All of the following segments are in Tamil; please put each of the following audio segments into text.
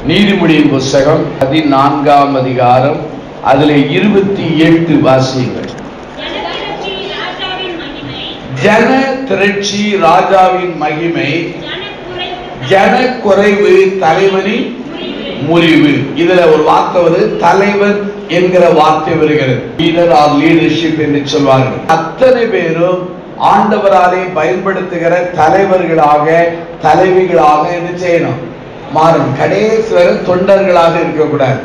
நீதிமொழியின் புத்தகம் 14ஆம் அதிகாரம் அதில் 28 வாசியுங்கள். ஜன திரட்சி ராஜாவின் மகிமை, ஜன குறைவு தலைவனின் முறிவு. இதுல ஒரு வார்த்தை வருது, தலைவன் என்கிற வார்த்தை வருகிறது. லீடர் ஆர் லீடர்ஷிப் என்று சொல்வார்கள். அத்தனை பேரும் ஆண்டவராலே பயன்படுத்துகிற தலைவர்களாக தலைவிகளாக என்ன செய்யணும்? மாறணும். கடைசி வரை தொண்டர்களாக இருக்கக்கூடாது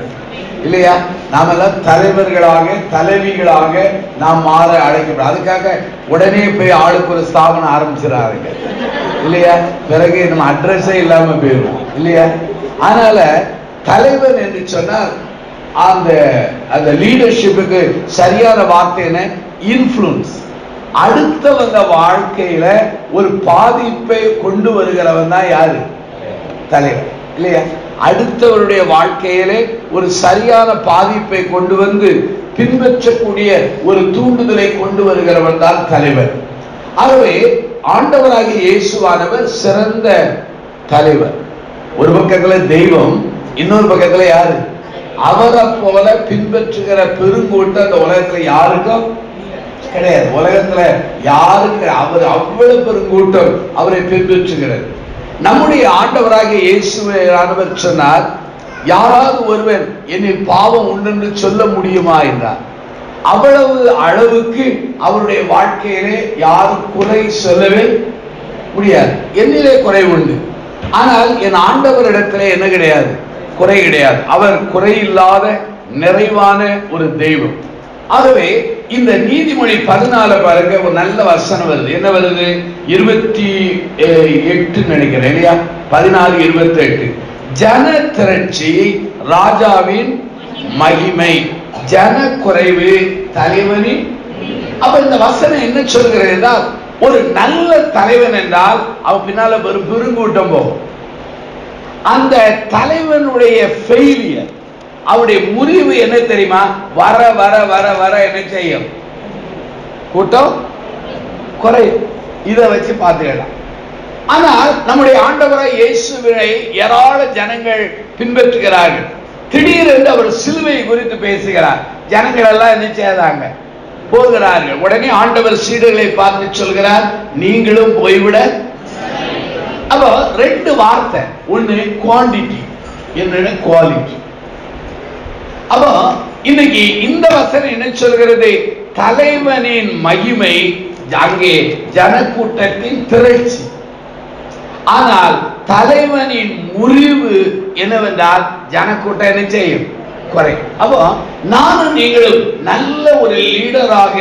இல்லையா? நாமெல்லாம் தலைவர்களாக தலைவிகளாக நாம் மாற அழைக்கப்படும். அதுக்காக உடனே போய் ஆளுக்கு ஒரு ஸ்தாபனம் ஆரம்பிச்சிடாருங்க இல்லையா? பிறகு நம்ம அட்ரஸே இல்லாம போயிடும் இல்லையா? அதனால தலைவன் என்று சொன்னால் அந்த லீடர்ஷிப்புக்கு சரியான வார்த்தை என்ன? இன்ஃப்ளூயன்ஸ். அடுத்தவங்க வாழ்க்கையில ஒரு பாதிப்பை கொண்டு வருகிறவன் தான் யாரு? தலைவர் இல்லையா? அடுத்தவருடைய வாழ்க்கையிலே ஒரு சரியான பாதிப்பை கொண்டு வந்து பின்பற்றக்கூடிய ஒரு தூண்டுதலை கொண்டு வருகிறவன் தான் தலைவர். ஆகவே ஆண்டவராகிய இயேசுவானவர் சிறந்த தலைவர். ஒரு பக்கத்துல தெய்வம், இன்னொரு பக்கத்துல யாரு? அவரை போல பின்பற்றுகிற பெருங்கூட்டம் அந்த உலகத்துல யாருக்கும் கிடையாது. உலகத்துல யாருக்கு அவர் அவ்வளவு பெருங்கூட்டம் அவரை பின்பற்றுகிறது. நம்முடைய ஆண்டவராகிய இயேசுவானவர் சொன்னார், யாராவது ஒருவன் என்னில் பாவம் உண்டென்று சொல்ல முடியுமா என்றார். அவ்வளவு அளவுக்கு அவருடைய வாழ்க்கையிலே யாரும் குறை சொல்லவே முடியாது. என்னிலே குறை உண்டு, ஆனால் என் ஆண்டவரிடத்திலே என்ன கிடையாது? குறை கிடையாது. அவர் குறையில்லாத நிறைவான ஒரு தெய்வம். ஆகவே இந்த நீதிமொழி 14 பாருங்க, ஒரு நல்ல வசனம் வருது. என்ன வருது? 28 நினைக்கிறேன் இல்லையா? 14:28. ஜன திரட்சி ராஜாவின் மகிமை, ஜன குறைவு தலைவனின். அப்ப இந்த வசனம் என்ன சொல்கிறது என்றால், ஒரு நல்ல தலைவன் என்றால் அவன் பின்னால ஒரு பெருங்கூட்டம் போகும். அந்த தலைவனுடைய ஃபெயிலியர், அவருடைய முறிவு என்ன தெரியுமா? வர வர வர வர என்ன செய்யும்? கூட்டம் குறையும். இதை வச்சு பார்த்துக்கலாம். ஆனால் நம்முடைய ஆண்டவராய் இயேசுவை ஏராள ஜனங்கள் பின்பற்றுகிறார்கள். திடீரென்று அவர் சிலுவை குறித்து பேசுகிறார். ஜனங்கள் எல்லாம் என்ன செய்தாங்க? போகிறார்கள். உடனே ஆண்டவர் சீடர்களை பார்த்து சொல்கிறார், நீங்களும் போய்விட. அப்போ 2 வார்த்தை, ஒன்னு குவாண்டிட்டி, இன்னொன்னு குவாலிட்டி. அப்போ இன்னைக்கு இந்த வசனம் என்ன சொல்கிறது? தலைவனின் மகிமை அங்கே ஜனக்கூட்டத்தின் திரட்சி. ஆனால் தலைவனின் முறிவு என்னவென்றால் ஜனக்கூட்டம் என்ன செய்யும்? குறை. அப்போ நானும் நீங்களும் நல்ல ஒரு லீடராக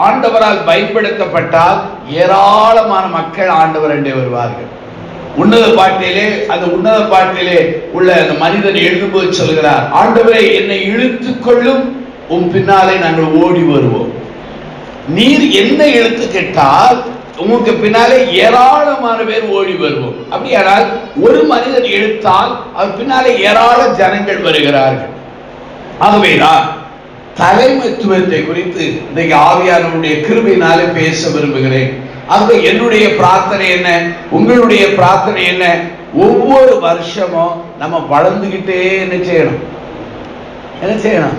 ஆண்டவரால் பயன்படுத்தப்பட்டால் ஏராளமான மக்கள் ஆண்டவர் என்றே வருவார்கள். உன்னத பாட்டிலே, அந்த உன்னத பாட்டிலே உள்ள அந்த மனிதன் எழுதும்போது சொல்கிறார், ஆண்டவரே என்னை இழுத்துக் கொள்ளும், உன் பின்னாலே நாங்கள் ஓடி வருவோம். நீர் என்ன இழுத்து கேட்டால் உங்களுக்கு பின்னாலே ஏராளமான பேர் ஓடி வருவோம். அப்படியானால் ஒரு மனிதன் இழுத்தால் அவர் பின்னாலே ஏராள ஜனங்கள் வருகிறார்கள். ஆகவேதான் தலைமைத்துவத்தை குறித்து இன்றைக்கு ஆவியானவருடைய கிருபையினாலே பேச விரும்புகிறேன். ஆகவே என்னுடைய பிரார்த்தனை என்ன? உங்களுடைய பிரார்த்தனை என்ன? ஒவ்வொரு வருஷமும் நம்ம வளர்ந்துகிட்டே என்ன செய்யணும்? என்ன செய்யணும்?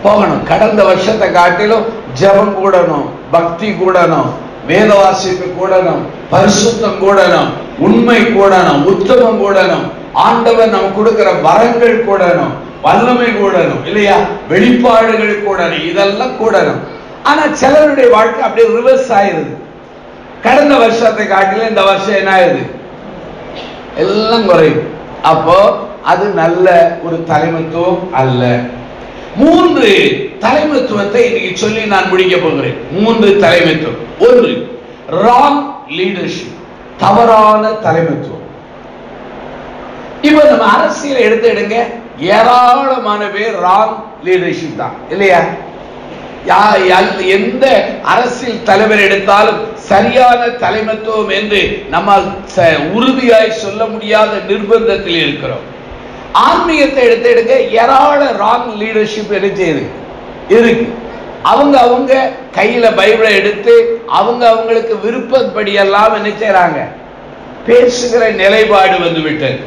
போகணும். கடந்த வருஷத்தை காட்டிலும் ஜெபம் கூடணும், பக்தி கூடணும், வேத வாசிப்பு கூடணும், பரிசுத்தம் கூடணும், உண்மை கூடணும், உத்தமம் கூடணும், ஆண்டவர் நம்ம கொடுக்கிற வரங்கள் கூடணும், வல்லமை கூடணும் இல்லையா? வெளிப்பாடுகள் கூடணும், இதெல்லாம் கூடணும். ஆனா சிலருடைய வாழ்க்கை அப்படியே ரிவர்ஸ் ஆயிருது. கடந்த வருஷத்தை காட்டில இந்த வருஷம் என்ன ஆயுது? எல்லாம் குறையும். அப்போ அது நல்ல ஒரு தலைமைத்துவம் அல்ல. 3 தலைமைத்துவத்தை இன்னைக்கு சொல்லி நான் முடிக்க போகிறேன். 3 தலைமைத்துவம். 1, ராங் லீடர்ஷிப், தவறான தலைமைத்துவம். இப்ப நம்ம அரசியல் எடுங்க, ஏராளமான பேர் ராங் லீடர்ஷிப் தான் இல்லையா? எந்த அரசியல் தலைவர் எடுத்தாலும் சரியான தலைமைத்துவம் என்று நம்ம உறுதியாய் சொல்ல முடியாத நிர்பந்தத்தில் இருக்கிறோம். ஆன்மீகத்தை எடுங்க, ஏராள ராங் லீடர்ஷிப் இருக்கு. அவங்க கையில பைபிளை எடுத்து அவங்களுக்கு விருப்பப்படி எல்லாம் என்ன செய்றாங்க? பேசுகிற நிலைப்பாடு வந்து விட்டது.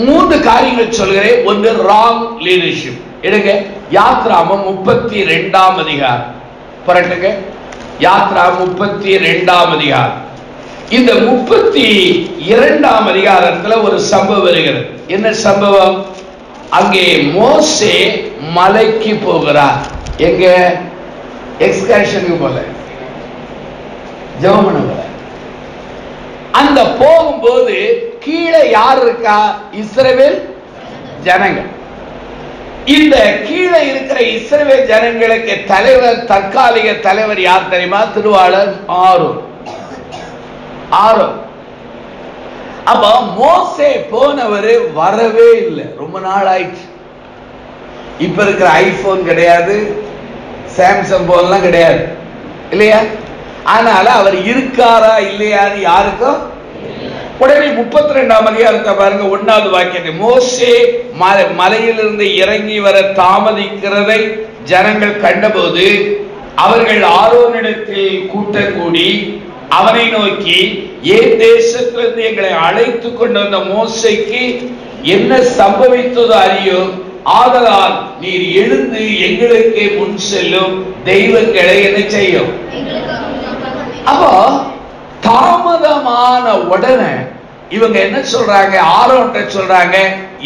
மூன்று காரியங்கள் சொல்கிறேன். ஒன்று ராங் லீடர்ஷிப். எடுங்க யாத்ராமம் 32ஆம் அதிகாரம் புரட்டுங்க. யாத்ராமம் 32ஆம் அதிகாரம். இந்த 32ஆம் அதிகாரத்துல ஒரு சம்பவம் வருகிறது. என்ன சம்பவம்? அங்கே மோசே மலைக்கு போகிறார். எங்க? எக்ஸ்கர்ஷனுக்கு போல, ஜெபம் பண்ண போல. அந்த போகும்போது கீழே யார் இருக்கா? இஸ்ரவேல் ஜனங்கள். இந்த கீழே இருக்கிற இஸ்ரவேல் ஜனங்களுக்கு தலைவர், தற்காலிக தலைவர் யார் தெரியுமா? திருவாளர் ஆரோன். அப்ப மோசே போனவர் வரவே இல்லை. ரொம்ப நாள் ஆயிடுச்சு. இப்ப இருக்கிற ஐபோன் கிடையாது, சாம்சங் போன்லாம் கிடையாது இல்லையா? அதனால அவர் இருக்காரா இல்லையான்னு யாருக்கும். உடனே 32ஆம் அதிகாரத்தை பாருங்க, 1வது வாக்கியத்தை. மோசே மலையிலிருந்து இறங்கி வர தாமதிக்கிறதை ஜனங்கள் கண்டபோது அவர்கள் ஆரோனிடத்தில் கூட்டம் கூடி அவனை நோக்கி, ஏன் தேசத்திலிருந்து எங்களை அழைத்து கொண்டு வந்த மோசேக்கு என்ன சம்பவித்ததோ அறியோ, ஆதலால் நீர் எழுந்து எங்களுக்கு முன் செல்லும், தெய்வங்களை என்ன செய்யும். அப்போ தாமதமான உடனே இவங்க என்ன சொல்றாங்க? ஆரோன்ட்ட சொல்றாங்க,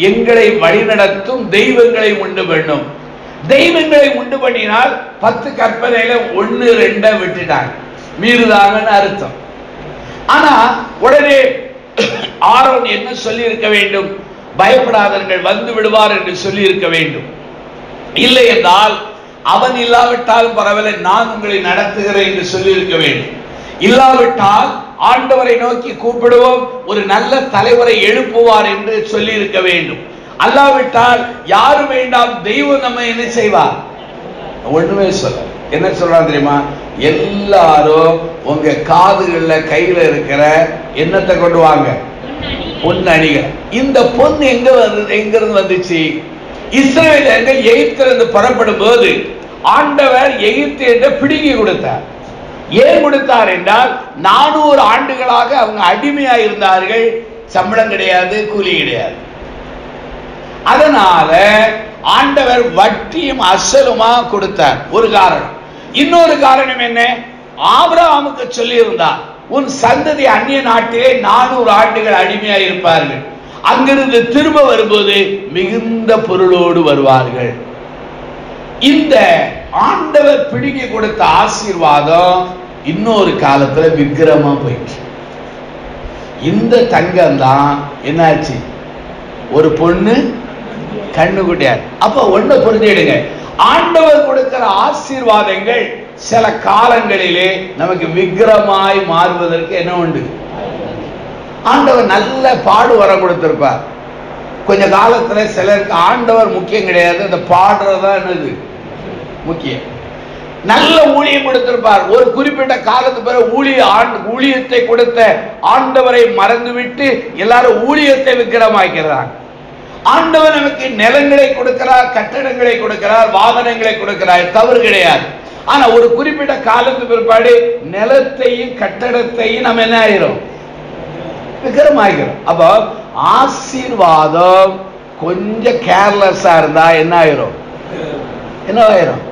எங்களை வழிநடத்தும் தெய்வங்களை உண்டு பண்ணும். தெய்வங்களை உண்டு பண்ணினால் 10 கற்பனையில 1 2 விட்டுட்டாங்க, மீறுதாங்கன்னு அர்த்தம். ஆனா உடனே ஆரோன் என்ன சொல்லி இருக்க வேண்டும்? பயப்படாதீர்கள், வந்து விடுவார் என்று சொல்லி இருக்க வேண்டும். இல்லை என்றால் அவன் இல்லாவிட்டால் பரவாயில்லை, நான் உங்களை நடத்துகிறேன் என்று சொல்லி இருக்க வேண்டும். இல்லாவிட்டால் ஆண்டவரை நோக்கி கூப்பிடுவோம், ஒரு நல்ல தலைவரை எழுப்புவார் என்று சொல்லி இருக்க வேண்டும். அல்லாவிட்டால் யாரும் வேண்டாம், தெய்வம் நம்ம என்ன செய்வார்? ஒண்ணுமே சொல்ல. என்ன சொல்றான் தெரியுமா? எல்லாரும் உங்க காதுகள்ல கையில இருக்கிற எண்ணத்தை கொண்டு வாங்க, பொன்னணிகள். இந்த பொன் எங்க வருது? எங்கிருந்து வந்துச்சு? இஸ்ரவேலர்கள் எகிப்திலிருந்து புறப்படும் போது ஆண்டவர் எகிப்தியரை பிடுங்கி கொடுத்தார். ஏன் கொடுத்தார் என்றால் 400 ஆண்டுகளாக அவங்க அடிமையா இருந்தார்கள். சம்பளம் கிடையாது, கூலி கிடையாது. அதனால ஆண்டவர் வட்டியும் அசலுமா கொடுத்தார். ஒரு காரணம். இன்னொரு காரணம் என்ன? ஆபிரகாமுக்கு சொல்லி இருந்தார், உன் சந்ததி அந்நிய நாட்டிலே 400 ஆண்டுகள் அடிமையா இருப்பார்கள், அங்கிருந்து திரும்ப வரும்போது மிகுந்த பொருளோடு வருவார்கள். இந்த ஆண்டவர் பிடுங்கி கொடுத்த ஆசீர்வாதம் இன்னொரு காலத்துல விக்கிரமா போயிடுச்சு. இந்த தங்கம் தான் என்னாச்சு? ஒரு பொண்ணு கண்ணுக்குட்டியார். அப்ப ஒண்ணு புரிஞ்சிடுங்க, ஆண்டவர் கொடுக்கிற ஆசீர்வாதங்கள் சில காலங்களிலே நமக்கு விக்கிரமாய் மாறுவதற்கு என்ன உண்டு? ஆண்டவர் நல்ல பாடு வர கொடுத்திருப்பார். கொஞ்ச காலத்துல சிலருக்கு ஆண்டவர் முக்கியம் கிடையாது, அந்த பாடுறதுதான் என்னது முக்கியம். நல்ல ஊழியம் கொடுத்திருப்பார். ஒரு குறிப்பிட்ட காலத்துக்கு பிறகு ஊழியத்தை கொடுத்த ஆண்டவரை மறந்துவிட்டு எல்லாரும் ஊழியத்தை விக்கிரமாக்கிறார். ஆண்டவர் நமக்கு நிலங்களை கொடுக்கிறார், கட்டடங்களை கொடுக்கிறார், வாகனங்களை கொடுக்கிறார், தவறு கிடையாது. ஆனா ஒரு குறிப்பிட்ட காலத்துக்கு பிற்பாடு நிலத்தையும் கட்டடத்தையும் நம்ம என்ன ஆகிறோம்? விக்கிரமாகிறோம். அப்போ ஆசீர்வாதம் கொஞ்சம் கேர்லெஸ்ஸா இருந்தா என்ன ஆயிரும்? என்னவாயிரும்?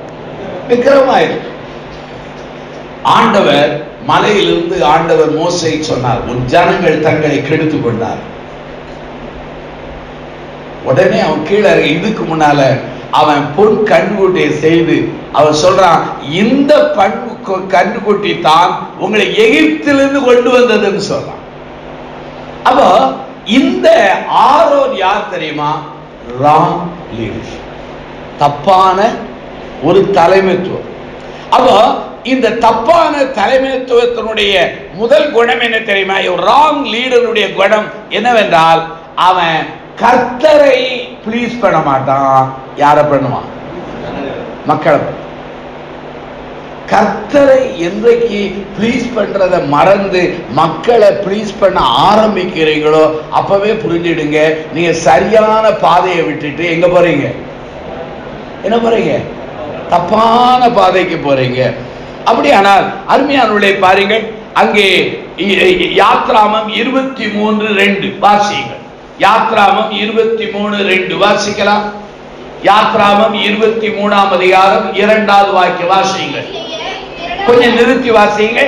விக்கிரமாயிரும். ஆண்டவர் மலையிலிருந்து ஆண்டவர் மோசேயை சொன்னார், உன் ஜனங்கள் தங்களை கெடுத்துக் கொண்டார். உடனே அவன் கீழே இதுக்கு முன்னால அவன் பொன் கண்ணுக்குட்டியை செய்து அவன் சொல்றான், இந்த கண்ணுக்குட்டி தான் உங்களை எகிப்திலிருந்து கொண்டு வந்ததுன்னு சொல்றான். அப்போ இந்த ஆரோன் யார் தெரியுமா? ராங் லீடர்ஷிப், தப்பான ஒரு தலைமைத்துவம். அப்போ இந்த தப்பான தலைமைத்துவத்தினுடைய முதல் குணம் என்ன தெரியுமா? ராங் லீடருடைய குணம் என்னவென்றால், அவன் கர்த்தரை ப்ளீஸ் பண்ண மாட்டான். யார பண்ணுவான்? மக்களை. கர்த்தரை என்றைக்கு ப்ளீஸ் பண்றத மறந்து மக்களை ப்ளீஸ் பண்ண ஆரம்பிக்கிறீங்களோ அப்பவே புரிஞ்சிடுங்க, நீங்க சரியான பாதையை விட்டுட்டு எங்க போறீங்க? என்ன போறீங்க? தப்பான பாதைக்கு போறீங்க. அப்படியானால் அருமையானவர்களே பாருங்கள், அங்கே யாத்ராமம் 23:2 வாசியுங்கள். யாத்ராமம் 23:2 வாசிக்கலாம். யாத்ராமம் 23ஆம் அதிகாரம் 2வது வாக்கியம் வாசிங்க. கொஞ்சம் நிறுத்தி வாசிங்க.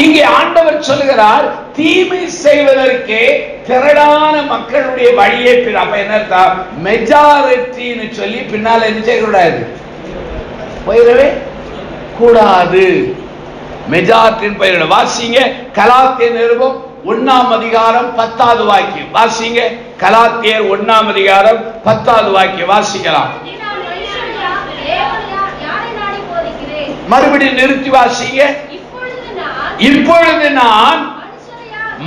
இங்கே ஆண்டவர் சொல்லுகிறார், தீமை செய்வதற்கு திரளான மக்களுடைய வழியை அப்ப என்ன மெஜாரிட்டின்னு சொல்லி பின்னால என்ன செய்யக்கூடாது, போயிடவே கூடாது. மெஜாரிட்டின்னு போயிட. வாசிங்க கலாத்தியர் நிருபம் 1ஆம் அதிகாரம் 10வது வாக்கியம் வாசிங்க. கலாத்தியர் 1ஆம் அதிகாரம் 10வது வாக்கியம் வாசிக்கலாம். மறுபடியும் நிறுத்தி வாசிங்க. இப்பொழுது நான்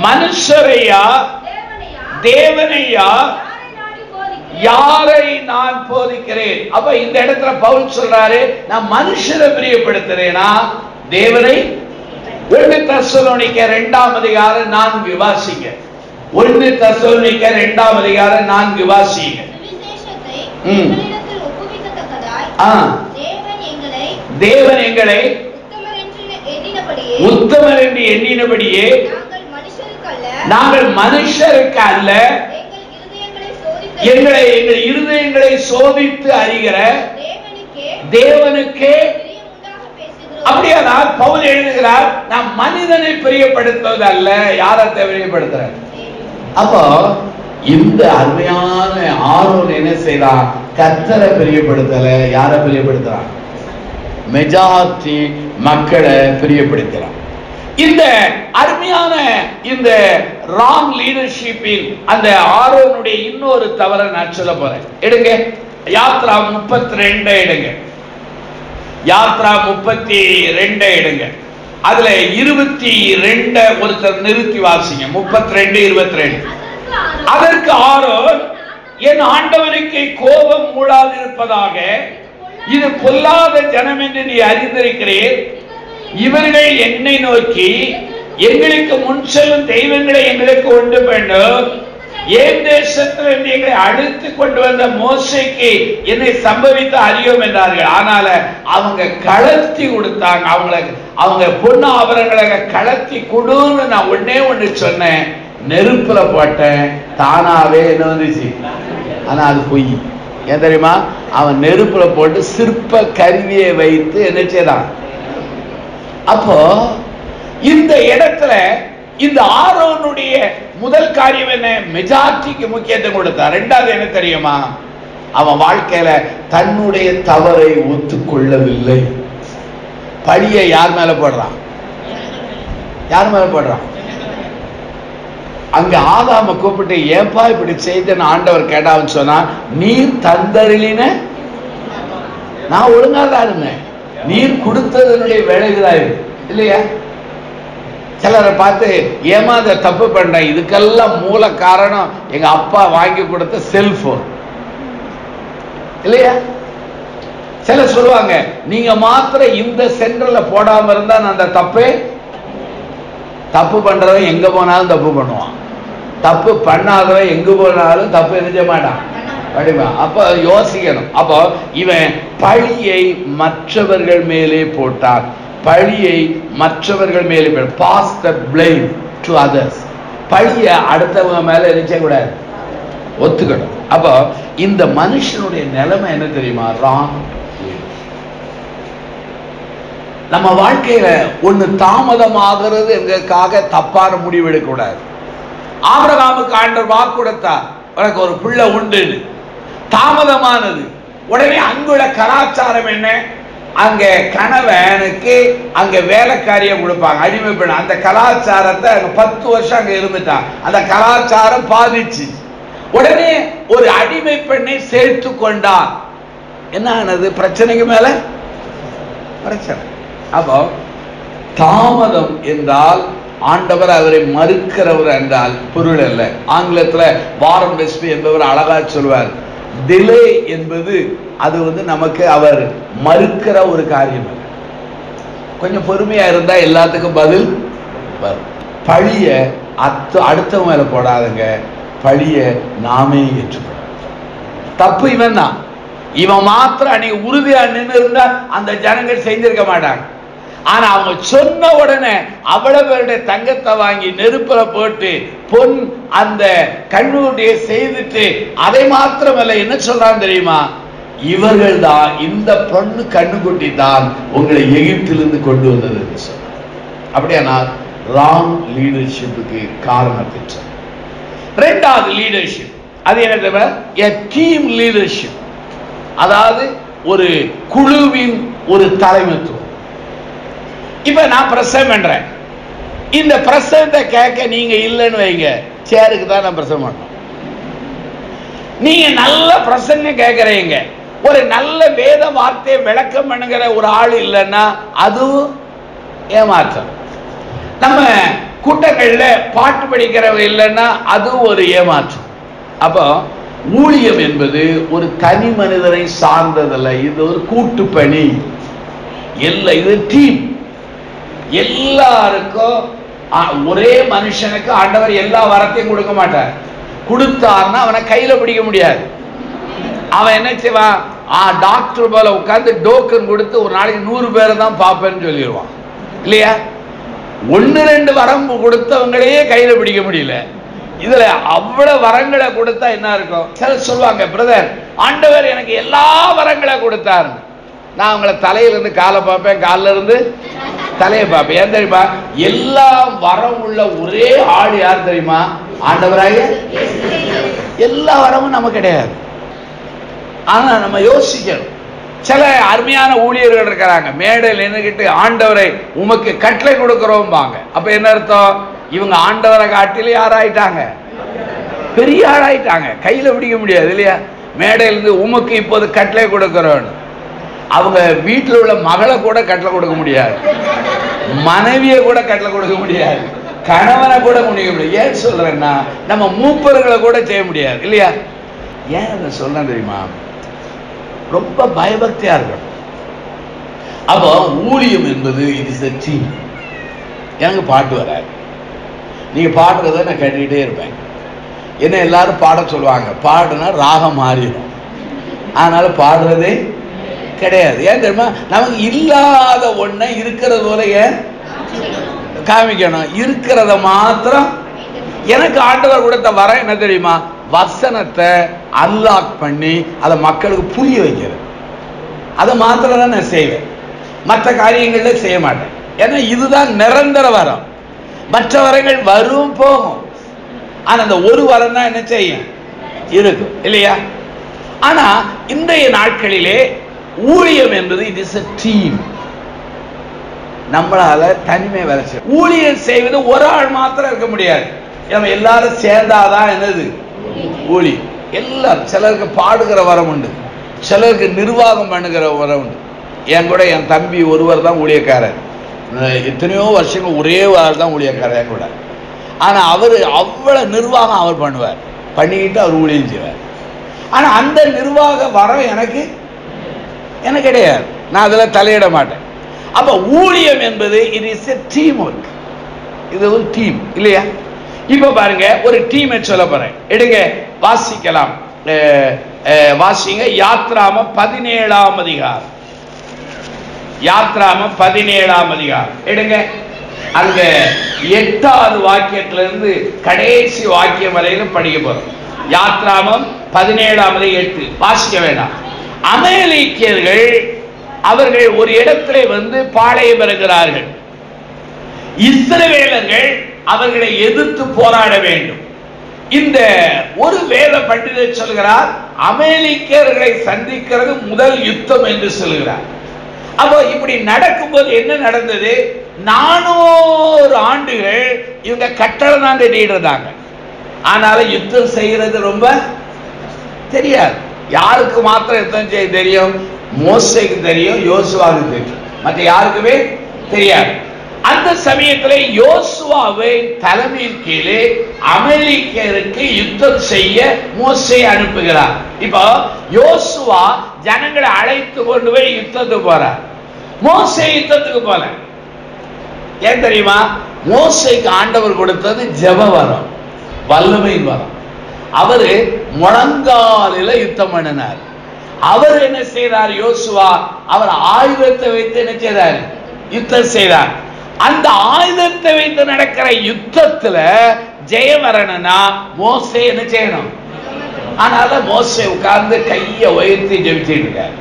மனுஷரையா தேவனையா யாரை நான் போதிக்கிறேன்? அப்ப இந்த இடத்துல பவுல் சொல்றாரு, நான் மனுஷரை பிரியப்படுத்துறேனா தேவனை? 1 தெசலோனிக்கேயர் 2ஆம் அதிகாரம் 4 வாசிங்க. 1 தெசலோனிக்கேயர் 2ஆம் அதிகாரம் 4 வாசிங்க. தேவன் எங்களை உத்தமர் என்று எண்ணினபடியே நாங்கள் மனுஷருக்கு அல்ல, எங்கள் இருதயங்களை சோதித்து அறிகிற தேவனுக்கே. அப்படியானால் பவுல் எழுதுகிறார், நாம் மனிதனை பிரியப்படுத்துவது அல்ல, யாரை பிரியப்படுத்துறார்? அப்போ இந்த அருமையான ஆரோன் என்ன செய்யறான்? கர்த்தரை பிரியப்படுத்தல, யாரை பிரியப்படுத்துறான்? மெஜாரிட்டி மக்களை பிரியப்படுத்துறான். இந்த அருமையான இந்த ராங் லீடர்ஷிப்பில் அந்த ஆரோனுடைய இன்னொரு தவறை நான் சொல்ல போறேன். எடுங்க யாத்ரா 32 எடுங்க. யாத்ரா 32 எடுங்க. அதுல 22 ஒருத்தர் நிறுத்தி வாசிங்க. 32:22. அதற்கு ஆரோன், என் ஆண்டவனுக்கு கோபம் மூளாதிருப்பதாக, இது பொல்லாத ஜனம் என்று நீ அறிந்திருக்கிறேன். இவர்கள் என்னை நோக்கி, எங்களுக்கு முன் செல்லும் தெய்வங்களை எங்களுக்கு உண்டு வேண்டும், ஏன் தேசத்தில் எங்களை அழைத்து கொண்டு வந்த மோசேக்கு என்னை சம்பவித்து அறியோம் என்றார்கள். ஆனால அவங்க கலத்தி கொடுத்தாங்க. அவங்க பொண்ணு ஆபரணங்களை கலத்தி கொடுன்னு நான் ஒண்ணு சொன்னேன், நெருப்புல போட்டேன், தானாவே என்ன வந்துச்சு. ஆனா அது பொய். ஏன் தெரியுமா? அவன் நெருப்புல போட்டு சிற்ப கருவியை வைத்து என்ன செய்தான். அப்போ இந்த இடத்துல இந்த ஆரோனுடைய முதல் காரியம் என்ன? மெஜாரிட்டிக்கு முக்கியத்துவம் கொடுத்தான். ரெண்டாவது என்ன தெரியுமா? அவன் வாழ்க்கையில தன்னுடைய தவறை ஒத்துக்கொள்ளவில்லை. பழியை யார் மேல போடுறான்? யார் மேல போடுறான்? அங்க ஆதாம கூப்பிட்டு, ஏன்பா இப்படி செய்தன்னு ஆண்டவர் கேட்டான்னு சொன்னா, நீர் தந்தருளின நான் ஒழுங்கா தான் இருந்தேன், நீர் கொடுத்ததனுடைய விளைவுதான் இல்லையா? சிலரை பார்த்து ஏமாத தப்பு பண்றேன், இதுக்கெல்லாம் மூல காரணம் எங்க அப்பா வாங்கி கொடுத்த செல்போன் இல்லையா? சிலர் சொல்லுவாங்க, நீங்க மாத்திரம் இந்த சென்டர்ல போடாம இருந்தா அந்த தப்பு பண்றவன் எங்க போனாலும் தப்பு பண்ணுவான், தப்பு பண்ணாதவன் எங்க போனாலும் தப்பு எரிஞ்ச மாட்டான். அப்ப யோசிக்கணும். அப்போ இவன் பழியை மற்றவர்கள் மேலே போட்டான். பழியை மற்றவர்கள் மேலே pass the blame to others. பழிய அடுத்தவங்க மேல எரிச்ச கூடாது, ஒத்துக்கணும். அப்போ இந்த மனுஷனுடைய நிலைமை என்ன தெரியுமா? ராங். நம்ம வாழ்க்கையில ஒண்ணு தாமதமாகிறது எங்களுக்காக தப்பான முடிவு எடுக்க கூடாது. ஆபிரகாமுக்கு ஆண்டவர் வாக்கு கொடுத்தார், உனக்கு ஒரு பிள்ளை உண்டு. தாமதமானது. உடனே அங்குள்ள கலாச்சாரம் என்ன? அங்க கணவனுக்கு அங்க வேலைக்காரியை கொடுப்பாங்க, அடிமை பெண். அந்த கலாச்சாரத்தை 10 வருஷம் அங்க இருந்துட்டான். அந்த கலாச்சாரம் பாதிச்சு உடனே ஒரு அடிமை பெண்ணை சேர்த்து கொண்டான். என்ன ஆனது? பிரச்சனைக்கு மேல பிரச்சனை. அப்போ தாமதம் என்றால் ஆண்டவர் அவரை மறுக்கிறவர் என்றால் பொருள் அல்ல. ஆங்கிலத்துல வாரன் வெஸ்பி என்பவர் அழகா சொல்வார், டிலே என்பது அது நமக்கு அவர் மறுக்கிற ஒரு காரியம் அல்ல. கொஞ்சம் பொறுமையா இருந்தா எல்லாத்துக்கும் பதில் வரும். பழிய அடுத்தவங்க மேல போடாதுங்க, பழிய நாமே ஏற்றுக்கொள்ள. தப்பு இவன் தான். இவன் மாத்திரம் அன்னைக்கு உறுதியா நின்று இருந்தா அந்த ஜனங்கள் செஞ்சிருக்க மாட்டாங்க. ஆனா அவங்க சொன்ன உடனே அவ்வளவு பேருடைய தங்கத்தை வாங்கி நெருப்புல போட்டு பொன் அந்த கண்ணுடைய செய்துட்டு அதை மாத்திரமல்ல என்ன சொல்றான் தெரியுமா, இவர்கள் தான், இந்த பொண்ணு கண்ணுக்குட்டி தான் உங்களை எகிப்திலிருந்து கொண்டு வந்தது என்று சொன்னார். அப்படியானால் ராங் லீடர்ஷிப்புக்கு காரணம். இரண்டாவது லீடர்ஷிப் அது என்ன, டீம் லீடர்ஷிப், அதாவது ஒரு குழுவின் ஒரு தலைமைத்துவம். இப்ப நான் பிரசங்கம் பண்றேன், இந்த பிரசங்கத்தை கேட்க நீங்க இல்லைன்னு வைங்க, சேருக்கு தான் நான் பிரசங்கம் பண்ணணும். நீங்க நல்ல பிரசங்கம் கேட்கறீங்க, ஒரு நல்ல வேத வார்த்தையை விளக்கம் பண்ணுகிற ஒரு ஆள் இல்லைன்னா அதுவும் ஏமாற்றம். நம்ம கூட்டங்கள்ல பாட்டு படிக்கிறவங்க இல்லைன்னா அதுவும் ஒரு ஏமாற்றம். அப்போ ஊழியம் என்பது ஒரு தனி மனிதரை சார்ந்ததல்ல, இது ஒரு கூட்டு பணி. இது டீம். எல்லாருக்கும் ஒரே மனுஷனுக்கு ஆண்டவர் எல்லா வரத்தையும் கொடுக்க மாட்டார். கொடுத்தார்னா அவனை கையில பிடிக்க முடியாது. அவன் என்ன செய்வான், டாக்டர் போல உட்கார்ந்து டோக்கன் கொடுத்து ஒரு நாளைக்கு 100 பேரை தான் பார்ப்பேன்னு சொல்லிடுவான் இல்லையா. 1-2 வரம் கொடுத்தவங்களையே கையில பிடிக்க முடியல, இதுல அவ்வளவு வரங்களை கொடுத்தா என்ன இருக்கும். சிலர் சொல்லுவாங்க, பிரதர் ஆண்டவர் எனக்கு எல்லா வரங்களை கொடுத்தாரு. நான் உங்களை தலையில இருந்து காலை பார்ப்பேன், காலில இருந்து தலையை பார்ப்பேன். ஏன் தெரியுமா, எல்லா வரம் உள்ள ஒரே ஆள் யார் தெரியுமா, ஆண்டவராக. எல்லா வரமும் நமக்கு கிடையாது. ஆனா நம்ம யோசிக்கணும். சில அருமையான ஊழியர்கள் இருக்கிறாங்க, மேடையில் நின்றுகிட்டு ஆண்டவரை உமக்கு கட்டளை கொடுக்கிறோம்பாங்க. அப்ப என்ன அர்த்தம், இவங்க ஆண்டவரை காட்டிலே யாராயிட்டாங்க, பெரிய ஆளாயிட்டாங்க, கையில பிடிக்க முடியாது இல்லையா. மேடையில இருந்து உமக்கு இப்போது கட்டளை கொடுக்கிறோம். அவங்க வீட்டில் உள்ள மகளை கூட கட்டளை கொடுக்க முடியாது, மனைவியை கூட கட்டளை கொடுக்க முடியாது, கணவனை கூட முடிக்க முடியாது. ஏன் சொல்றேன்னா, நம்ம மூப்பர்களை கூட செய்ய முடியாது இல்லையா. ஏன் அதை சொல்ல தெரியுமா, ரொம்ப பயபக்தியா இருக்கணும். அப்போ ஊழியம் என்பது இட் இஸ் a team. எனக்கு பாட்டு வராது, நீங்க பாடுறத நான் கேட்டுக்கிட்டே இருப்பேன். என்ன எல்லாரும் பாட சொல்லுவாங்க, பாடுனா ராகம் மாறிடும், அதனால பாடுறதே கிடையாது. ஏன் தெரியுமா, நமக்கு இல்லாத ஒன்றை இருக்கிறது போல ஏன் காமிக்கணும், இருக்கிறத மாத்திரம். எனக்கு ஆண்டவர் கொடுத்த வர என்ன தெரியுமா, வசனத்தை அன்லாக் பண்ணி அதை மக்களுக்கு புரிய வைக்கிறது. அதை மாத்திரம் தான் நான் செய்வேன், மற்ற காரியங்கள்ல செய்ய மாட்டேன். ஏன்னா இதுதான் நிரந்தர வரம். மற்ற வரங்கள் வரும் போகும், ஆனா அந்த ஒரு வரம் தான் என்ன செய்யும், இருக்கும் இல்லையா. ஆனா இன்றைய நாட்களிலே ஊழியம் என்பது இட் இஸ் a team. நம்மளால தனிமை வேலை செய்ய, ஊழியம் செய்வது ஒரு ஆள் மாத்திரம் இருக்க முடியாது, நம்ம எல்லாரும் சேர்ந்தாதான் என்னது ஊழியம். எல்லாரும், சிலருக்கு பாடுகிற வரம் உண்டு, சிலருக்கு நிர்வாகம் பண்ணுகிற வரம் உண்டு. என் கூட என் தம்பி ஒருவர் தான் ஊழியக்காரர், எத்தனையோ வருஷங்கள் ஒரே ஆள் தான் ஊழியக்காரர் என் கூட. ஆனா அவரு அவ்வளவு நிர்வாகம் அவர் பண்ணுவார், பண்ணிக்கிட்டு அவர் ஊழியம் செய்வார். ஆனா அந்த நிர்வாக வரம் எனக்கு கிடையாது, நான் அதுல தலையிட மாட்டேன். அப்ப ஊழியம் என்பது it is a team work. இது ஒரு டீம் இல்லையா. இப்ப பாருங்க, ஒரு டீமை சொல்ல போறேன், எடுங்க வாசிக்கலாம். வாசிங்க யாத்ராம 17ஆம் அதிகாரம். யாத்ராம 17ஆம் அதிகாரம் எடுங்க. அங்க 8வது வாக்கியத்திலிருந்து கடைசி வாக்கியம் வரையிலும் படிக்க போறோம். யாத்ராமம் 17:8 வாசிக்க வேண்டாம். அமலேக்கியர்கள் அவர்கள் ஒரு இடத்திலே வந்து பாளையம் பெறுகிறார்கள். இஸ்ரவேலர்கள் அவர்களை எதிர்த்து போராட வேண்டும். இந்த ஒரு வேத பண்டிதர் சொல்கிறார், அமலேக்கியர்களை சந்திக்கிறது முதல் யுத்தம் என்று சொல்கிறார். அப்போ இப்படி நடக்கும்போது என்ன நடந்தது, 400 ஆண்டுகள் இவங்க கட்டளை தான் கட்டிட்டு இருந்தாங்க. ஆனாலும் யுத்தம் செய்யறது ரொம்ப தெரியாது. யாருக்கு மாத்திரம் யுத்தம் செய்ய தெரியும், மோசேக்கு தெரியும், யோசுவாவுக்கு தெரியும், மற்ற யாருக்குமே தெரியாது. அந்த சமயத்தில் யோசுவாவை தலைமையின் கீழே அமலேக்கியருக்கு யுத்தம் செய்ய மோசே அனுப்புகிறார். இப்போ யோசுவா ஜனங்களை அழைத்து கொண்டு போய் யுத்தத்துக்கு போறார், மோசே யுத்தத்துக்கு போல. ஏன் தெரியுமா, மோசேக்கு ஆண்டவர் கொடுத்தது ஜெப வரம், வல்லமையின் வரம். அவரு முழங்காலில யுத்தம் பண்ணினார். அவர் என்ன செய்தார், யோசுவா அவர் ஆயுதத்தை வைத்து என்ன செய்தார், யுத்தம் செய்தார். அந்த ஆயுதத்தை வைத்து நடக்கிற யுத்தத்துல ஜெயம் வரணும்னா மோசே என்ன செய்யணும்? ஆனால மோசே உட்கார்ந்து கையை உயர்த்தி ஜெபிச்சுட்டு இருக்காரு.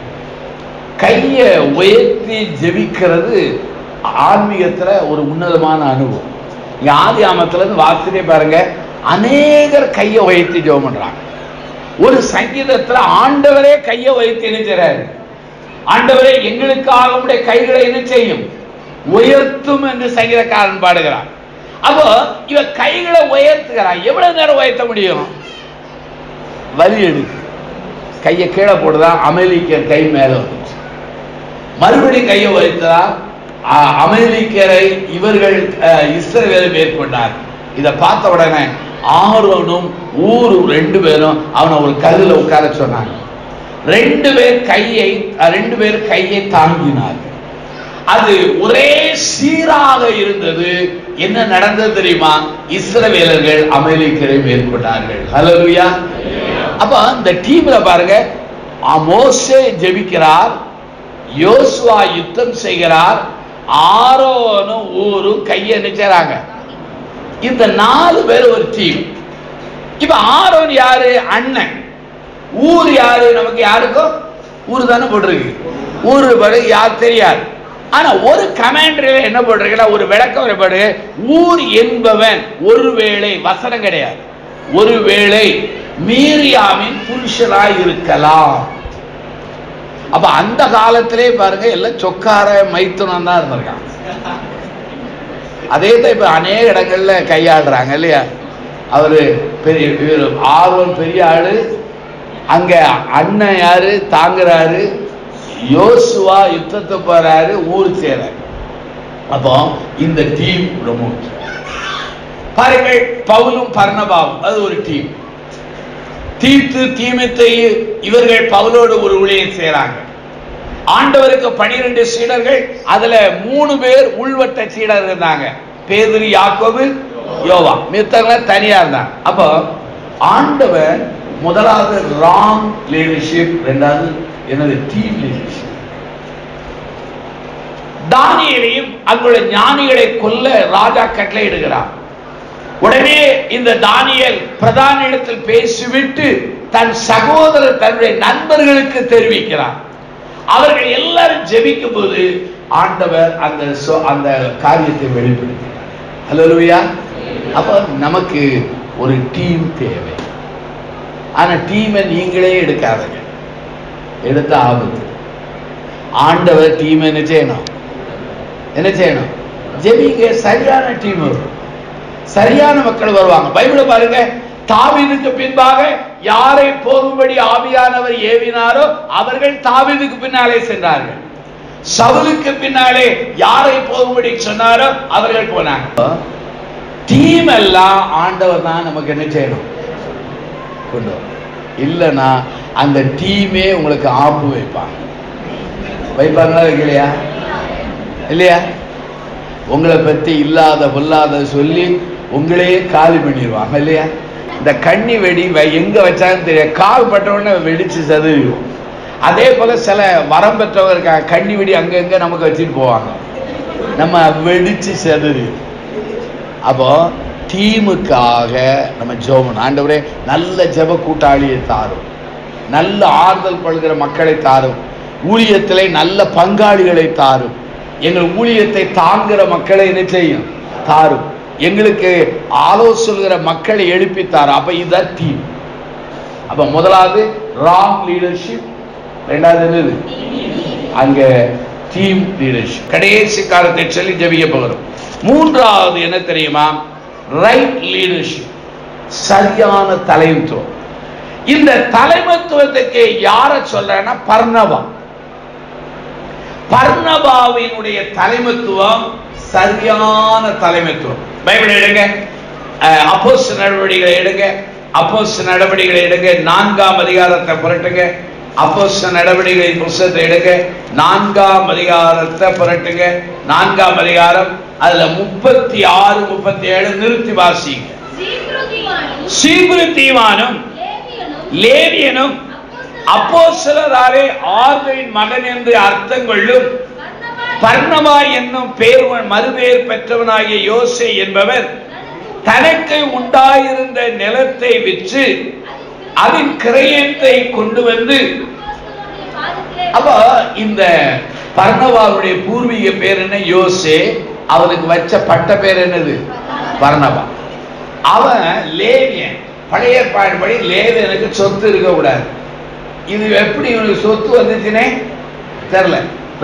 கையை உயர்த்தி ஜெபிக்கிறது ஆன்மீகத்துல ஒரு உன்னதமான அனுபவம். இங்க ஆதியாமத்துல இருந்து வாசிட்டே பாருங்க, அநேகர் கையை உயர்த்தி ஜெபம் பண்றாங்க. ஒரு சங்கீதத்துல ஆண்டவரே கையை உயர்த்தி என்ன செய்றாரு? ஆண்டவரே எங்களுக்காக உம்முடைய கைகளை என்ன செய்யும்? உயர்த்தும் என்று சங்கீதக்காரன் பாடுகிறார். அப்போ இவ கைகளை உயர்த்துகிறார். எவ்வளவு நேரம் உயர்த்த முடியும்? வலி எடுக்கு கையை கீழே போடுதான். அமெரிக்கர் கை மேல வந்துச்சு. மறுபடியும் கையை உயர்த்ததா அமெரிக்கரை இவர்கள் இஸ்ரவேலை மேற்கொண்டார். இதை பார்த்த உடனே ஆரோனும் ஊரு 2 பேரும் அவனை ஒரு கல்லுல உட்கார சொன்னாங்க. 2 பேர் கையை தாங்கினார்கள். அது ஒரே சீராக இருந்தது. என்ன நடந்தது தெரியுமா? இஸ்ரவேலர்கள் அமெரிக்கரை மேற்கொண்டார்கள். ஹல்லேலூயா. அப்ப அந்த டீம்ல பாருங்க, மோசே ஜெபிக்கிறார், யோசுவா யுத்தம் செய்கிறார், ஆரோனும் ஊரும் கையை நினைச்சாங்க. இந்த 4 பேர் ஒரு டீம். இப்ப ஆரோன் யாரு? அண்ணன். ஊர் யாரு? நமக்கு யாருக்கும் ஊர் தானே போட்டிருக்கு. ஊரு படு யார் தெரியாது. ஆனா ஒரு கமாண்டர் என்ன போட்டிருக்கா? ஒரு விளக்கம் வரப்படு. ஊர் என்பவன் ஒருவேளை, வசனம் கிடையாது, ஒருவேளை மீரியாவின் புருஷராய் இருக்கலாம். அப்ப அந்த காலத்திலே பாருங்க எல்லாம் சொக்கார மைத்துனம் தான் இருந்திருக்காங்க. அதே தான் இப்ப அநேக இடங்கள்ல கையாளுறாங்க இல்லையா? அவரு பெரிய ஆர்வம் பெரிய ஆளு, அங்க அண்ணன் யாரு தாங்குறாரு, யோசுவா யுத்தத்தை போறாரு, ஊர் சேராரு. அப்போ இந்த டீம் ரொம்ப பாருங்கள். பவுலும் பர்னபாவும் அது ஒரு டீம். தீத்து தீமத்தை இவர்கள் பவுலோடு ஒரு ஊழியம் செய்றாங்க. ஆண்டவருக்கு 12 சீடர்கள், அதுல 3 பேர் உள்வட்ட சீடர் இருந்தாங்க. பேதுரு, யாக்கோபு, யோவா. மித்தவங்க தனியா இருந்தாங்க. அப்போ ஆண்டவர் முதலாவது ராங் லீடர்ஷிப், இரண்டாவது என்னது டீம் லீடர்ஷிப். தானியேலையும் அங்குள்ள ஞானிகளை கொல்ல ராஜா கட்டளை இடுகிறார். உடனே இந்த தானியேல் பிரதான இடத்தில் பேசிவிட்டு தன் சகோதரர் தன்னுடைய நண்பர்களுக்கு தெரிவிக்கிறார். அவர்கள் எல்லாரும் ஜெபிக்கும் போது ஆண்டவர் அந்த காரியத்தை வெளிப்படுத்தினார். ஹல்லேலூயா. அப்ப நமக்கு ஒரு டீம் தேவை. ஆனா டீமை நீங்களே எடுக்காதீங்க, எடுத்த ஆபத்து. ஆண்டவர் டீம் என்ன செய்யணும்? ஜெபிங்க. சரியான டீம் வரும், சரியான மக்கள் வருவாங்க. பைபிளை பாருங்க, தாவீதுக்கு பின்பாக யாரை போகும்படி ஆவியானவர் ஏவினாரோ அவர்கள் தாவீதுக்கு பின்னாலே சென்றார்கள். சவுலுக்கு பின்னாலே யாரை போகும்படி சொன்னாரோ அவர்கள் போனாங்க. டீம் எல்லாம் ஆண்டவர் தான் நமக்கு என்ன செய்யணும்? கொண்டு இல்லைன்னா அந்த டீமே உங்களுக்கு ஆப்பு வைப்பாங்களா வைக்கலையா? இல்லையா? உங்களை பத்தி இல்லாத பொல்லாத சொல்லி உங்களையே காலி பண்ணிடுவாங்க இல்லையா? இந்த கண்ணி வெடி எங்க வச்சாலும் தெரியாது, கால் பட்டவுடனே வெடிச்சு சதுவிடும். அதே போல சில வரம் பெற்றவங்க இருக்காங்க, கண்ணி வெடி அங்கங்க நமக்கு வச்சுட்டு போவாங்க, நம்ம வெடிச்சு சதுரு. அப்போ டீமுக்காக நம்ம ஜெபம், ஆண்டவரே நல்ல ஜெப கூட்டாளியை தாரும், நல்ல ஆறுதல் படுகிற மக்களை தாரும், ஊழியத்திலே நல்ல பங்காளிகளை தாரும், எங்கள் ஊழியத்தை தாங்குகிற மக்களை என்ன செய்யும் தாரும், எங்களுக்கு ஆலோசனை மக்களை எழுப்பித்தார். அப்ப இதுதான் டீம். அப்ப முதலாவது ராங் லீடர்ஷிப், ரெண்டாவது என்னது? அங்க டீம் லீடர்ஷிப். கடைசி காலத்தை சொல்லி ஜெபிக்க போகிறோம். மூன்றாவது என்ன தெரியுமா? ரைட் லீடர்ஷிப், சரியான தலைமைத்துவம். இந்த தலைமைத்துவத்துக்கு யார சொல்றேன்னா பர்னபா. பர்னபாவினுடைய தலைமைத்துவம் சரியான தலைமைத்துவம். பைபிள் எடுங்க, அப்போஸ்தலர் நடவடிக்கைகளை எடுங்க, அப்போஸ்தலர் நடவடிக்கைகளை எடுங்க, 4ஆம் அதிகாரத்தை புரட்டுங்க. அப்போஸ்தலர் நடவடிக்கைகளின் புத்தகத்தை எடுங்க, 4ஆம் அதிகாரத்தை புரட்டுங்க. 4ஆம் அதிகாரம் அதுல 36, 37 நிறுத்தி வாசிங்க. சீப்ருதீவானும் லேவியனும் அப்போஸ்தலராலே ஆர்வரின் மகன் என்று அர்த்தம் கொள்ளும் பர்னபா என்னும் பேர் மறுபேர் பெற்றவனாகிய யோசே என்பவர் தனக்கு உண்டாயிருந்த நிலத்தை விற்று அதன் கிரயத்தை கொண்டு வந்து, அப்ப இந்த பர்னபாவுடைய பூர்வீக பேர் என்ன? யோசே. அவனுக்கு வச்ச பட்ட பேர் என்னது? பர்னபா. அவன் லேவியன். பழைய ஏற்பாடுபடி லேவியனுக்கு சொத்து இருக்க கூடாது. இது எப்படி இவனுக்கு சொத்து வந்துச்சுன்னே தெரியல.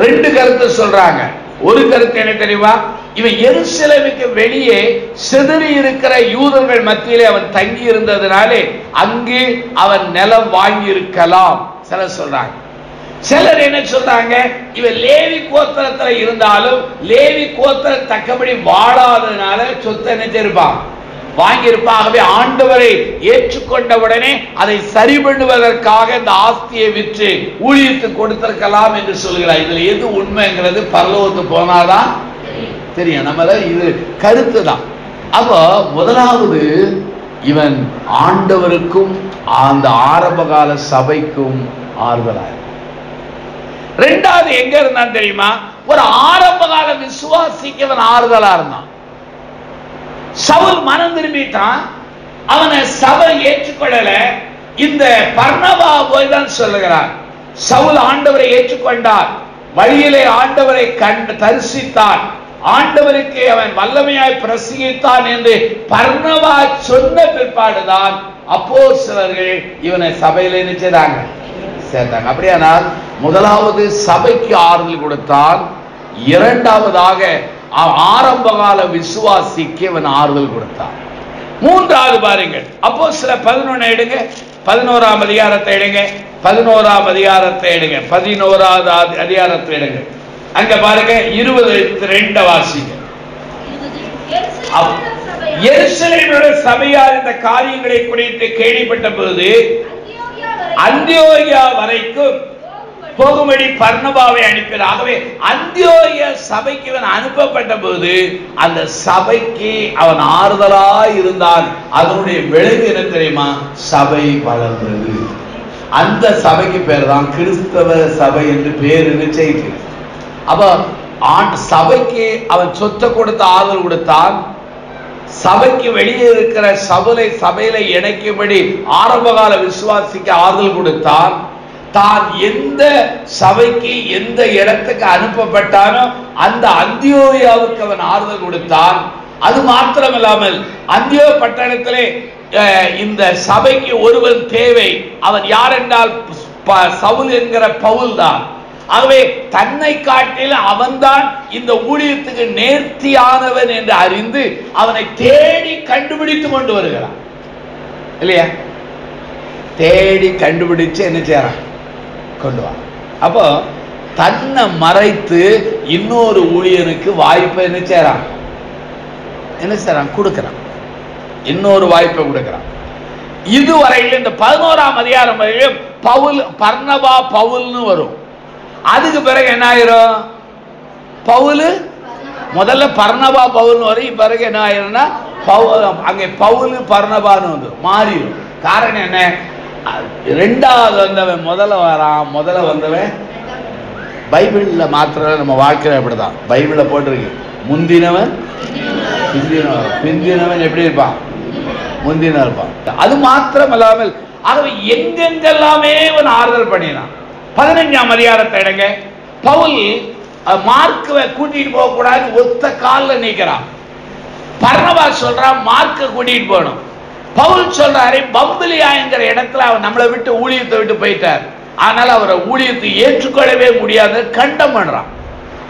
ரெண்டு கருத்து சொல்றாங்க. ஒரு கருத்து என்ன தெரியுமா? இவன் எருசலேமுக்கு வெளியே சிதறி இருக்கிற யூதர்கள் மத்தியிலே அவன் தங்கி இருந்ததுனாலே அங்கு அவன் நிலம் வாங்கி இருக்கலாம் சிலர் சொல்றாங்க. சிலர் என்ன சொல்றாங்க, இவன் லேவி கோத்திரத்துல இருந்தாலும் லேவி கோத்திரம் தக்கபடி வாழாததுனால சொத்தை நினைச்சிருப்பான், வாங்கியிருப்பாகவே ஆண்டவரை ஏற்றுக்கொண்டவுடனே அதை சரி பண்ணுவதற்காக இந்த ஆஸ்தியை விற்று ஊழியத்துக்கு கொடுத்திருக்கலாம் என்று சொல்கிறார். இதுல எது உண்மைங்கிறது பரலோகத்துக்கு போனாதான் தெரியும். நம்மள இது கருத்து தான். அப்போ முதலாவது இவன் ஆண்டவருக்கும் அந்த ஆரம்பகால சபைக்கும் ஆறுதலாக. ரெண்டாவது எங்க இருந்தான் தெரியுமா? ஒரு ஆரம்பகால விசுவாசிக்கு அவன் ஆறுதலா இருந்தான். சவுல் மனம் திரும்பிட்டான், அவனை சபை ஏற்றுக்கொள்ளல. இந்த பர்னபா போய் தான் சொல்லுகிறார், சவுல் ஆண்டவரை ஏற்றுக்கொண்டார், வழியிலே ஆண்டவரை கண்டு தரிசித்தான், ஆண்டவருக்கு அவன் வல்லமையாய் பிரசங்கித்தான் என்று பர்னபா சொன்ன பிற்பாடுதான் அப்போஸ்தலர்கள் இவனை சபையில நினைச்சாங்க சேர்த்தாங்க. அப்படியானால் முதலாவது சபைக்கு ஆறுதல் கொடுத்தான், இரண்டாவதாக ஆரம்பகால விசுவாசிக்கு அவன் ஆறுதல் கொடுத்தான். மூன்றாவது பாருங்கள், அப்போஸ்தலர் 11 எடுங்க, 11ஆம் அதிகாரத்தை எடுங்க, 11ஆம் அதிகாரத்தை எடுங்க, 11ஆவது அதிகாரத்தை எடுங்க. அங்க பாருங்க 22 வாசிங்க. எருசலேமுடைய சபையார் இந்த காரியங்களை குறித்து கேள்விப்பட்ட போது அந்தியோகியா வரைக்கும் போகும்படி பர்னபாவை அனுப்பினார். ஆகவே அந்தியோகியா சபைக்கு அவன் அனுப்பப்பட்ட போது அந்த சபைக்கு அவன் ஆறுதலாய் இருந்தான். அதனுடைய விளைவு என்ன தெரியுமா? சபை வளர்ந்தது. அந்த சபைக்கு பேர் தான் கிறிஸ்தவ சபை என்று பேர் நிச்சயித்து. அப்ப சபைக்கு அவன் சொத்தை கொடுத்து ஆறுதல் கொடுத்தான். சபைக்கு வெளியே இருக்கிற சபையில இணைக்கும்படி ஆரம்பகால விசுவாசிக்கு ஆறுதல் கொடுத்தான். தான் எந்த சபைக்கு எந்த இடத்துக்கு அனுப்பப்பட்டானோ அந்த அந்தியோகியாவுக்கு அவன் ஆறுதல் கொடுத்தான். அது மாத்திரமில்லாமல் அந்தியோ பட்டணத்திலே இந்த சபைக்கு ஒருவன் தேவை. அவன் யார் என்றால் சவுல் என்கிற பவுல் தான். ஆகவே தன்னை காட்டில் அவன்தான் இந்த ஊழியத்துக்கு நேர்த்தியானவன் என்று அறிந்து அவனை தேடி கண்டுபிடித்து கொண்டு வருகிறான். இல்லையா? தேடி கண்டுபிடிச்சு என்ன செய்யறான்? கொண்டு வா. அப்போ தன்னை மறைத்து இன்னொரு ஊழியனுக்கு வாய்ப்பை என்ன செய்யறான்? கொடுக்கிறான். இன்னொரு வாய்ப்பை கொடுக்கிறான். இதுவரையில் இந்த 11ஆம் அதிகாரம் வரையிலும் பவுல் பர்னபா பவுல்னு வரும். அதுக்கு பிறகு என்ன ஆயிரும்? பவுல் முதல்ல பர்னபா பவுல் வரும். பிறகு என்ன ஆயிரும்னா அங்கே பவுல் பர்னபான்னு வந்து மாறிடும். காரணம் என்ன? ரெண்டாவது வந்தவன் முதல்ல வரான். முதல்ல வந்தவன் பைபிள்ல மாத்திரம் நம்ம வாழ்க்கையில அப்படிதான் பைபிள்ல போட்டிருக்கு, முந்தினவன் பிந்தினவன். பிந்தினவன் எப்படி இருப்பான்? முந்தின இருப்பான். அது மாத்திரம் இல்லாமல் ஆகவே எங்கெங்கெல்லாமே அவன் ஆறுதல் பண்ணினான். 15ஆம் அதிகாரத்தை எடுங்க. பவுல் மார்க்கை கூட்டிட்டு போக கூடாது, ஒத்த காலில் நிற்கிறான். பர்னபா சொல்றான் மார்க்கை கூட்டிட்டு போகணும். பவுல் சொல்றாரு பம்பிலியா என்கிற இடத்துல அவர் நம்மளை விட்டு ஊழியத்தை விட்டு போயிட்டார், ஆனால் அவரை ஊழியத்தை ஏற்றுக்கொள்ளவே முடியாது கண்டம் பண்றான்.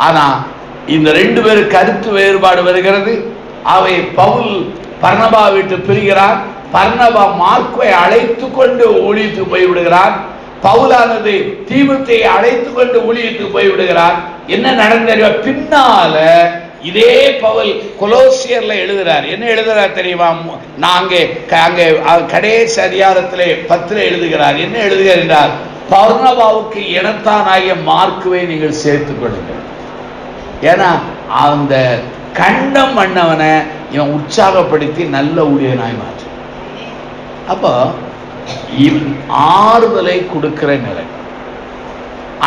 ஆனா இந்த ரெண்டு பேரும் கருத்து வேறுபாடு வருகிறது. அவை பவுல் பர்னபா விட்டு பிரிகிறான். பர்னபா மார்க்கை அழைத்து கொண்டு ஊழியத்துக்கு போய்விடுகிறான். பவுலானது தீமுத்தையை அழைத்து கொண்டு ஊழியத்துக்கு போய்விடுகிறான். என்ன நடந்த பின்னால இதே பவுல் கொலோசியர்ல எழுதுறார். என்ன எழுதுறார் தெரியுமா? நாங்க கடைசி அதிகாரத்திலே 10 எழுதுகிறார். என்ன எழுதுகிறார் என்றால், பர்னபாவுக்கு இனத்தானாகிய மார்க்குவை நீங்கள் சேர்த்துக் கொள்ளுங்கள். ஏன்னா அந்த கண்டம் பண்ணவனை இவன் உற்சாகப்படுத்தி நல்ல ஊழியனாய் மாற்ற. அப்போ ஆறுதலை கொடுக்கிற நிலை.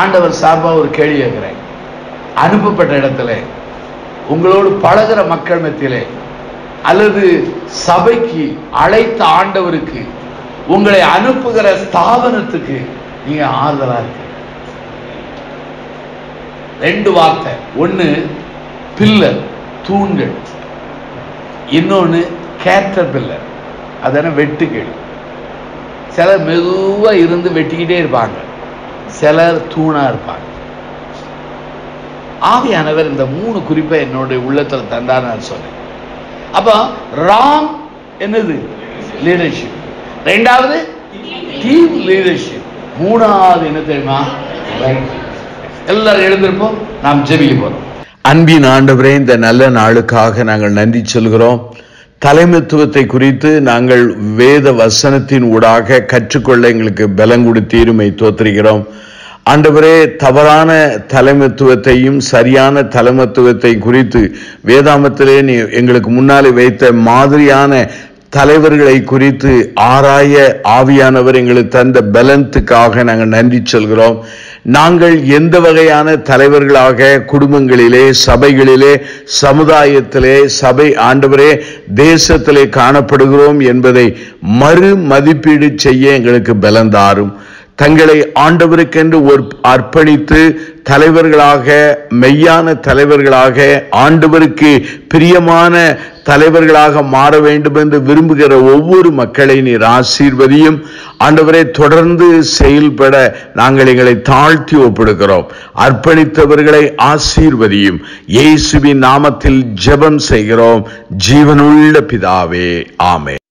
ஆண்டவர் சார்பாக ஒரு கேள்வி கேட்கிறேன். அனுப்பப்பட்ட இடத்துல, உங்களோடு பழகிற மக்கள் மத்தியிலே, அல்லது சபைக்கு அழைத்த ஆண்டவருக்கு, உங்களை அனுப்புகிற ஸ்தாபனத்துக்கு நீங்க ஆறுதலா இருக்கு. 2 வார்த்தை. ஒன்னு பில்லர், தூண்கள். இன்னொன்னு கேட்டர் பில்லர், அதான வெட்டுக்கிளி. சிலர் மெதுவா இருந்து வெட்டிக்கிட்டே இருப்பாங்க, சிலர் தூணா இருப்பாங்க. ஆவியானவர் இந்த 3 குறிப்பை என்னுடைய உள்ளத்துல தந்தார் நான் சொன்னேன். அப்ப ராங் என்னது? லீடர்ஷிப். 2வது டீம் லீடர்ஷிப். 3வது என்ன தெரியுமா? எல்லாரும் எழுந்திருப்போம், நாம் ஜெபிக்க போறோம். அன்பின் ஆண்டவரே, இந்த நல்ல நாளுக்காக நாங்கள் நன்றி சொல்கிறோம். தலைமைத்துவத்தை குறித்து நாங்கள் வேத வசனத்தின் ஊடாக கற்றுக்கொள்ள எங்களுக்கு பலம் கொடுத்தீருமை தோற்றுகிறோம். ஆண்டவரே, தவறான தலைமைத்துவத்தையும் சரியான தலைமைத்துவத்தை குறித்து வேதாமத்திலே நீ எங்களுக்கு முன்னாலே வைத்த மாதிரியான தலைவர்களை குறித்து ஆராய ஆவியானவர் எங்களுக்கு தந்த பலத்துக்காக நாங்கள் நன்றி சொல்கிறோம். நாங்கள் எந்த வகையான தலைவர்களாக குடும்பங்களிலே, சபைகளிலே, சமுதாயத்திலே, சபை ஆண்டவரே தேசத்திலே காணப்படுகிறோம் என்பதை மறு மதிப்பீடு செய்ய எங்களுக்கு பலந்தாரும். தங்களை ஆண்டவருக்கென்று அர்ப்பணித்து தலைவர்களாக, மெய்யான தலைவர்களாக, ஆண்டவருக்கு பிரியமான தலைவர்களாக மாற வேண்டும் என்று விரும்புகிற ஒவ்வொரு மக்களை நீர் ஆசீர்வதியும். ஆண்டவரை தொடர்ந்து செயல்பட நாங்கள் எங்களை தாழ்த்தி ஒப்படுகிறோம். அர்ப்பணித்தவர்களை ஆசீர்வதியும். இயேசுவின் நாமத்தில் ஜெபம் செய்கிறோம் ஜீவனுள்ள பிதாவே, ஆமென்.